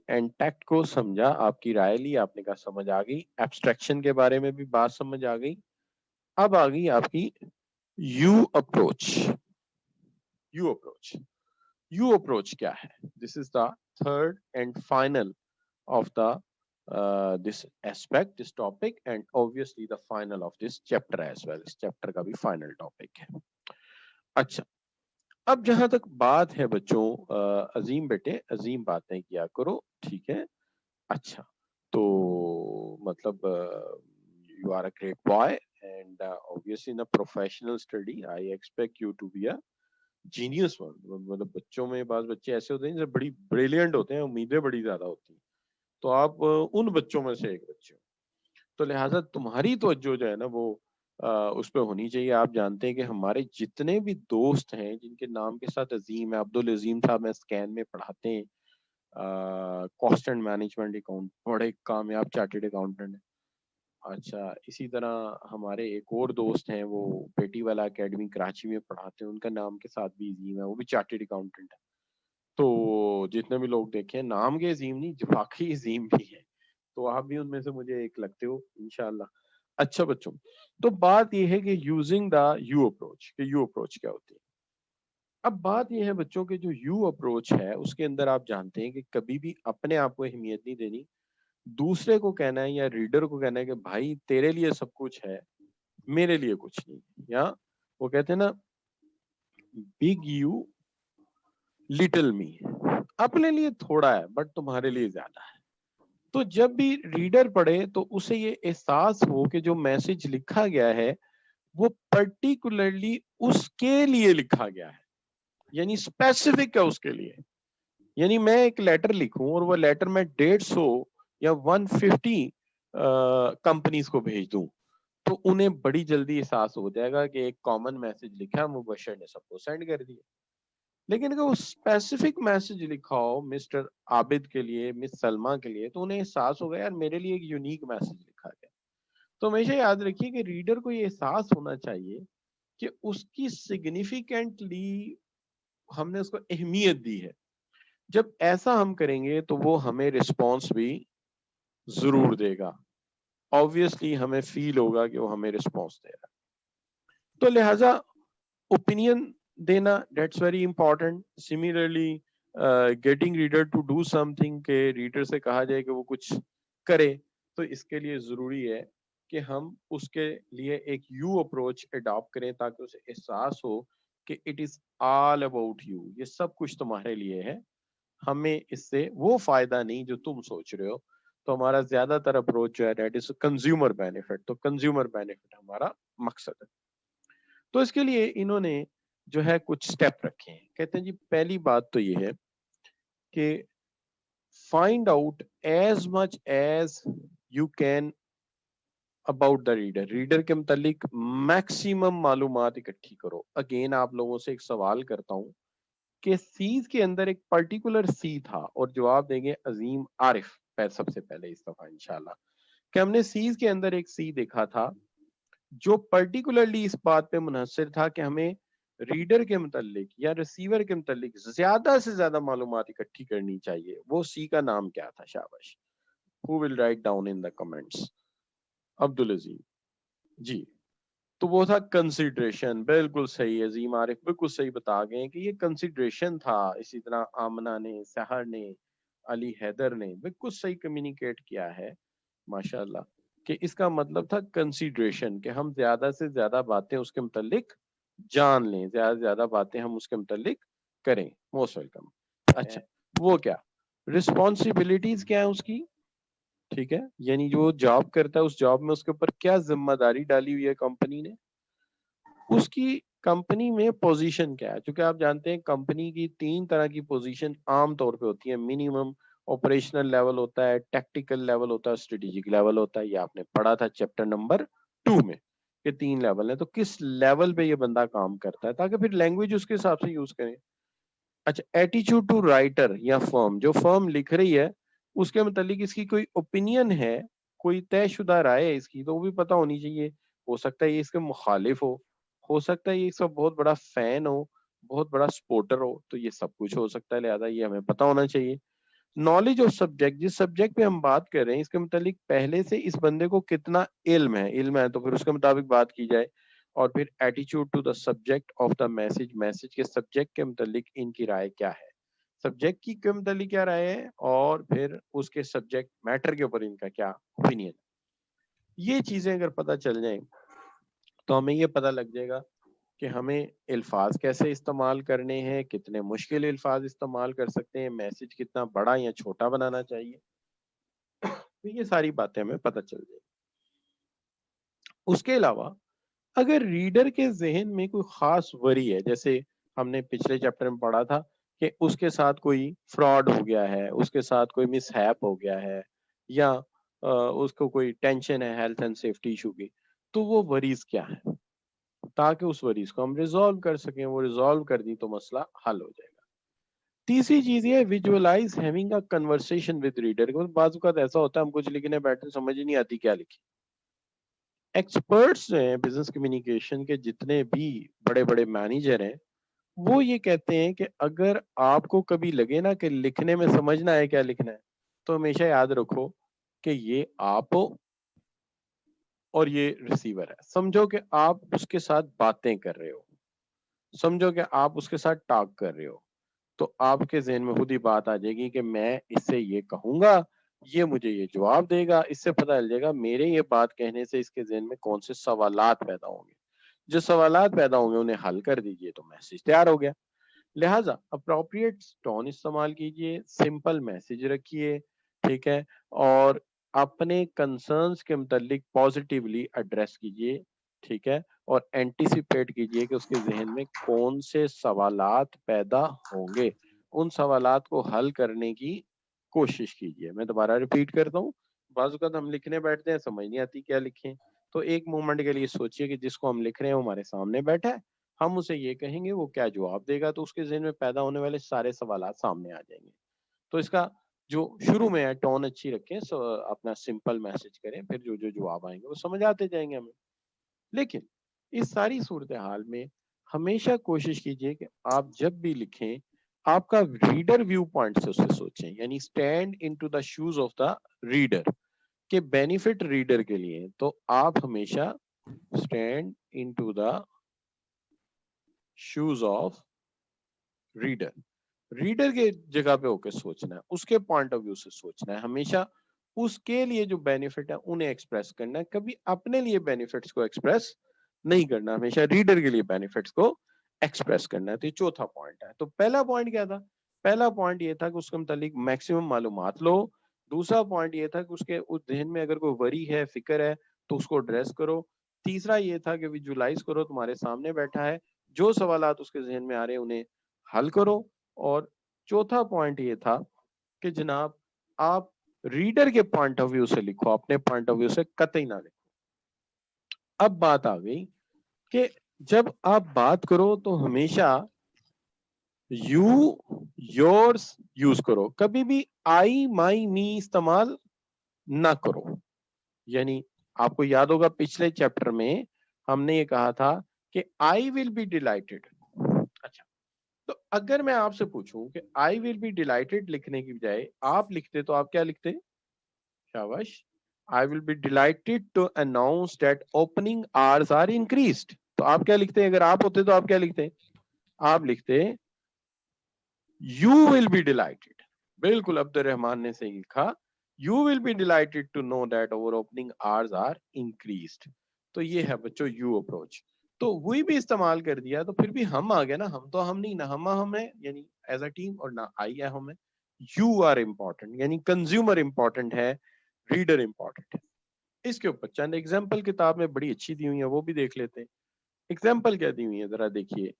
And tacked کو سمجھا, آپ کی رائے لی, آپ نے کہا سمجھ آ گئی, ایبسٹریکشن کے بارے میں بھی بات سمجھ آ گئی. اب آ گئی آپ کی U approach. U approach, U approach کیا ہے؟ This is the third and final of the this aspect, this topic, and obviously the final of this chapter as well. اس چیپٹر کا بھی فائنل ٹاپک ہے. اچھا, اب جہاں تک بات ہے بچوں, عظیم بیٹے عظیم باتیں کیا کرو, ٹھیک ہے. اچھا, تو مطلب you are a great boy, and obviously in a professional study I expect you to be a genius one. مطلب بچوں میں بعض بچے ایسے ہوتے ہیں جو بڑی بریلینٹ ہوتے ہیں, امیدیں بڑی زیادہ ہوتی ہیں, تو آپ ان بچوں میں سے ایک بچے ہو, تو لہٰذا تمہاری توجہ جو ہے نا وہ اس پہ ہونی چاہیے. آپ جانتے ہیں کہ ہمارے جتنے بھی دوست ہیں جن کے نام کے ساتھ عظیم ہے, عبدالعظیم صاحب میں اسکین میں پڑھاتے ہیں, کاسٹ اینڈ مینجمنٹ اکاؤنٹ, بڑے کامیاب چارٹرڈ اکاؤنٹنٹ ہیں. اچھا, اسی طرح ہمارے ایک اور دوست ہیں, وہ بیٹی والا اکیڈمی کراچی میں پڑھاتے ہیں, ان کا نام کے ساتھ بھی عظیم ہے, وہ بھی چارٹرڈ اکاؤنٹنٹ ہے. تو جتنے بھی لوگ دیکھیں نام کے عظیم نہیں, واقعی عظیم بھی ہے, تو آپ بھی ان میں سے مجھے ایک لگتے ہو انشاءاللہ. اچھا بچوں, تو بات یہ ہے کہ یوزنگ دا یو اپروچ, کہ یو اپروچ کیا ہوتی ہے. اب بات یہ ہے بچوں کہ جو یو اپروچ ہے اس کے اندر آپ جانتے ہیں کہ کبھی بھی اپنے آپ کو اہمیت نہیں دینی, دوسرے کو کہنا ہے یا ریڈر کو کہنا ہے کہ بھائی تیرے لیے سب کچھ ہے, میرے لیے کچھ نہیں. یا وہ کہتے ہیں نا بگ یو لٹل می, اپنے لیے تھوڑا ہے بٹ تمہارے لیے زیادہ ہے. تو جب بھی ریڈر پڑھے تو اسے یہ احساس ہو کہ جو میسج لکھا گیا ہے وہ پرٹیکولرلی اس کے لیے لکھا گیا ہے, یعنی اسپیسیفک ہے اس کے لیے. یعنی میں ایک لیٹر لکھوں اور وہ لیٹر میں 150 یا 150 کمپنیز کو بھیج دوں, تو انہیں بڑی جلدی احساس ہو جائے گا کہ ایک کامن میسج لکھا, مبشر نے سب کو سینڈ کر دیا. لیکن اگر وہ اسپیسیفک میسج لکھا ہو مسٹر عابد کے لیے, مس سلمہ کے لیے, تو انہیں احساس ہوگا یار میرے لیے ایک یونیک میسج لکھا گیا. تو ہمیشہ یاد رکھیے کہ ریڈر کو یہ احساس ہونا چاہیے کہ اس کی سگنیفیکینٹلی ہم نے اس کو اہمیت دی ہے. جب ایسا ہم کریں گے تو وہ ہمیں رسپانس بھی ضرور دے گا, obviously ہمیں فیل ہوگا کہ وہ ہمیں رسپانس دے رہا ہے. تو لہذا اوپینین دینا, that's very important. Similarly getting reader to do something, کہ ریڈر سے کہا جائے کہ وہ کچھ کرے, تو اس کے لیے ضروری ہے کہ ہم اس کے لیے ایک یو اپروچ اڈاپٹ کریں تاکہ اسے احساس ہو کہ it is all about you, یہ سب کچھ تمہارے لیے ہے, ہمیں اس سے وہ فائدہ نہیں جو تم سوچ رہے ہو. تو ہمارا زیادہ تر اپروچ جو ہے دیٹ از کنزیومر بینیفٹ, تو کنزیومر بینیفٹ ہمارا مقصد ہے. تو اس کے لیے انہوں نے جو ہے کچھ سٹیپ رکھے ہیں. کہتے ہیں جی پہلی بات تو یہ ہے کہ find out as much as you can about the reader, reader کے متعلق میکسیمم معلومات اکٹھی کرو. اگین آپ لوگوں سے ایک سوال کرتا ہوں کہ سیز کے اندر ایک پرٹیکولر سی تھا, اور جواب دیں گے عظیم عارف سب سے پہلے اس دفعہ انشاءاللہ, کہ ہم نے سیز کے اندر ایک سی دیکھا تھا جو پرٹیکولرلی اس بات پہ منحصر تھا کہ ہمیں ریڈر کے متعلق یا ریسیور کے متعلق زیادہ سے زیادہ معلومات اکٹھی کرنی چاہیے. وہ سی کا نام کیا تھا؟ شاباش, who will write down in the comments. Abdul Azim جی, تو وہ تھا کنسیڈریشن. بالکل صحیح عظیم عارف, بالکل صحیح بتا گئے کہ یہ کنسیڈریشن تھا. اسی طرح آمنہ نے, سحر نے, علی حیدر نے بالکل صحیح کمیونیکیٹ کیا ہے ماشاءاللہ, کہ اس کا مطلب تھا کنسیڈریشن, کہ ہم زیادہ سے زیادہ باتیں اس کے متعلق جان لیں, زیادہ سے زیادہ باتیں ہم اس کے متعلق کریں. Most welcome. اچھا, وہ کیا رسپانسبلٹیز کیا ہے اس کی, ٹھیک ہے, یعنی جو جاب کرتا ہے اس جاب میں اس کے اوپر کیا ذمہ داری ڈالی ہوئی ہے کمپنی نے, اس کی کمپنی میں پوزیشن کیا ہے. چونکہ آپ جانتے ہیں کمپنی کی 3 طرح کی پوزیشن عام طور پہ ہوتی ہیں. منیمم آپریشنل لیول ہوتا ہے, ٹیکٹیکل لیول ہوتا ہے, اسٹریٹجک لیول ہوتا ہے. یہ آپ نے پڑھا تھا چیپٹر نمبر 2 میں کہ 3 لیول ہیں. تو کس لیول پہ یہ بندہ کام کرتا ہے تاکہ پھر لینگویج اس کے حساب سے یوز کریں. اچھا, ایٹیچیوڈ ٹو رائٹر یا فرم, جو فرم لکھ رہی ہے اس کے متعلق اس کی کوئی اوپینین ہے, کوئی طے شدہ رائے ہے اس کی, تو وہ بھی پتہ ہونی چاہیے. ہو سکتا ہے یہ اس کے مخالف ہو سکتا ہے یہ اس کا بہت بڑا فین ہو, بہت بڑا سپورٹر ہو, تو یہ سب کچھ ہو سکتا ہے. لہذا یہ ہمیں پتہ ہونا چاہیے. نالج آف سبجیکٹ، جس سبجیکٹ پہ ہم بات کر رہے ہیں اس کے متعلق پہلے سے اس بندے کو کتنا علم ہے تو پھر اس کے مطابق بات کی جائے. اور پھر ایٹیچیوڈ to the subject of the message, message کے سبجیکٹ کے متعلق ان کی رائے کیا ہے، سبجیکٹ کی کے متعلق کیا رائے ہے، اور پھر اس کے سبجیکٹ میٹر کے اوپر ان کا کیا اوپینین. یہ چیزیں اگر پتہ چل جائیں تو ہمیں یہ پتہ لگ جائے گا کہ ہمیں الفاظ کیسے استعمال کرنے ہیں، کتنے مشکل الفاظ استعمال کر سکتے ہیں، میسج کتنا بڑا یا چھوٹا بنانا چاہیے. تو یہ ساری باتیں ہمیں پتہ چل جائیں. اس کے علاوہ اگر ریڈر کے ذہن میں کوئی خاص وری ہے، جیسے ہم نے پچھلے چیپٹر میں پڑھا تھا کہ اس کے ساتھ کوئی فراڈ ہو گیا ہے، اس کے ساتھ کوئی مس ہیپ ہو گیا ہے، یا اس کو کوئی ٹینشن ہے ہیلتھ اینڈ سیفٹی ایشو کی، تو وہ وریز کیا ہے تاکہ اس وریز کو ہم ریزالو کر سکیں. وہ ریزالو کر دی تو مسئلہ حل ہو جائے گا. تیسری چیز یہ visualise having a conversation with reader. بعض اوقات ایسا ہوتا ہے ہم کچھ لکھنے بیٹھے سمجھ ہی نہیں آتی کیا لکھیں. ایکسپرٹس ہیں بزنس کمیونیکیشن کے، جتنے بھی بڑے بڑے مینیجر ہیں، وہ یہ کہتے ہیں کہ اگر آپ کو کبھی لگے نا کہ لکھنے میں سمجھنا ہے کیا لکھنا ہے، تو ہمیشہ یاد رکھو کہ یہ آپ ہو اور یہ ریسیور ہے. سمجھو کہ آپ اس کے ساتھ باتیں کر رہے ہو، سمجھو کہ آپ اس کے ساتھ ٹاک کر رہے ہو، تو آپ کے ذہن میں خود ہی بات آ جائے گی کہ میں اس سے یہ کہوں گا، یہ مجھے یہ جواب دے گا. اس سے پتہ چل جائے گا میرے یہ بات کہنے سے اس کے ذہن میں کون سے سوالات پیدا ہوں گے. جو سوالات پیدا ہوں گے انہیں حل کر دیجئے تو میسج تیار ہو گیا. لہٰذا اپروپریٹ ٹون استعمال کیجئے، سمپل میسج رکھیے، ٹھیک ہے، اور اپنے کنسرنس کے متعلق پازیٹیولی ایڈریس کیجئے، ٹھیک ہے، اور اینٹیسپیٹ کیجئے کہ اس کے ذہن میں کون سے سوالات پیدا ہوں گے. ان سوالات کو حل کرنے کی کوشش کیجئے. میں دوبارہ ریپیٹ کرتا ہوں، بعض اوقات ہم لکھنے بیٹھتے ہیں سمجھ نہیں آتی کیا لکھیں، تو ایک مومنٹ کے لیے سوچئے کہ جس کو ہم لکھ رہے ہیں وہ ہمارے سامنے بیٹھا ہے، ہم اسے یہ کہیں گے وہ کیا جواب دے گا، تو اس کے ذہن میں پیدا ہونے والے سارے سوالات سامنے آ جائیں گے. تو اس کا جو شروع میں ہے ٹون اچھی رکھیں، اپنا سمپل میسج کریں، پھر جو جو جواب آئیں گے وہ سمجھ آتے جائیں گے ہمیں. لیکن اس ساری صورتحال میں ہمیشہ کوشش کیجئے کہ آپ جب بھی لکھیں آپ کا ریڈر ویو پوائنٹ سے اسے سوچیں، یعنی stand into the shoes of the reader, کہ بینیفٹ ریڈر کے لیے. تو آپ ہمیشہ stand into the shoes of reader, reader کے جگہ پہ ہو کے سوچنا ہے، اس کے پوائنٹ آف ویو سے سوچنا ہے، ہمیشہ اس کے لیے جو بینیفٹ ہے انہیں ایکسپریس کرنا ہے، کبھی اپنے لیے بینیفٹس کو ایکسپریس نہیں کرنا، ہمیشہ ریڈر کے لیے بینیفٹس کو ایکسپریس کرنا ہے. تو یہ چوتھا پوائنٹ ہے. تو پہلا پوائنٹ کیا تھا؟ پہلا پوائنٹ یہ تھا کہ اس کے متعلق میکسیمم معلومات لو. دوسرا پوائنٹ یہ تھا کہ اس کے ذہن میں اگر کوئی وری ہے، فکر ہے، تو اس کو ایڈریس کرو. تیسرا یہ تھا کہ ویژوالائز کرو تمہارے سامنے بیٹھا ہے، جو سوالات اس کے ذہن میں آ رہے ہیں انہیں حل کرو. اور چوتھا پوائنٹ یہ تھا کہ جناب آپ ریڈر کے پوائنٹ آف ویو سے لکھو، اپنے پوائنٹ آف ویو سے قطعی نہ لکھو. اب بات آ گئی کہ جب آپ بات کرو تو ہمیشہ یو یورس یوز کرو، کبھی بھی آئی مائی می استعمال نہ کرو. یعنی آپ کو یاد ہوگا پچھلے چیپٹر میں ہم نے یہ کہا تھا کہ آئی ول بی ڈیلائٹڈ. اچھا، تو اگر میں آپ سے پوچھوں کہ آئی ول بی ڈیلائٹڈ لکھنے کی بجائے آپ لکھتے تو آپ کیا لکھتے؟ شاباش. I will be delighted to announce that opening hours are increased. تو آپ کیا لکھتے ہیں؟ اگر آپ ہوتے تو آپ کیا لکھتے ہیں؟ آپ لکھتے You will be delighted. بالکل عبد الرحمان نے صحیح لکھا. You will be delighted to know that our opening hours are increased. تو یہ ہے بچوں یو اپروچ. تو وہی بھی استعمال کر دیا تو پھر بھی ہم آ گئے نا، ہم تو ہم نہیں، نہ ہم ہے یعنی ایز اے ٹیم، اور نہ آئی ہے ہم ہے. یو آر امپورٹنٹ، یعنی کنزیومر امپورٹنٹ ہے، ریڈر امپورٹنٹ ہے. اس کے اوپر چند ایگزامپل کتاب میں بڑی اچھی دی ہوئی ہیں، وہ بھی دیکھ لیتے ہیں. ایگزامپل کیا دی ہوئی ہیں ذرا دیکھیے.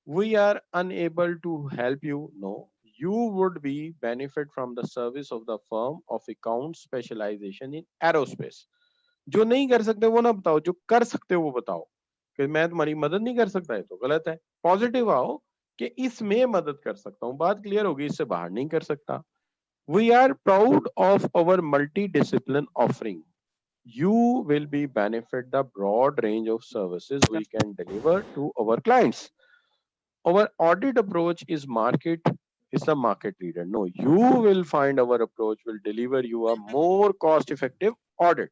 We are unable to help you. No, you would be benefit from the service of the firm of account specialization in aerospace. جو نہیں کر سکتے وہ نہ بتاؤ، جو کر سکتے وہ بتاؤ. کہ میں تمہاری مدد نہیں کر سکتا ہے تو غلط ہے. پازیٹیو آؤ کہ اس میں مدد کر سکتا ہوں، بات کلیئر ہوگی، اس سے باہر نہیں کر سکتا. We are proud of our multi-discipline offering. You will be benefit the broad range of services we can deliver to our clients. Our audit approach is market is the market leader. No, you will find our approach will deliver you a more cost effective audit.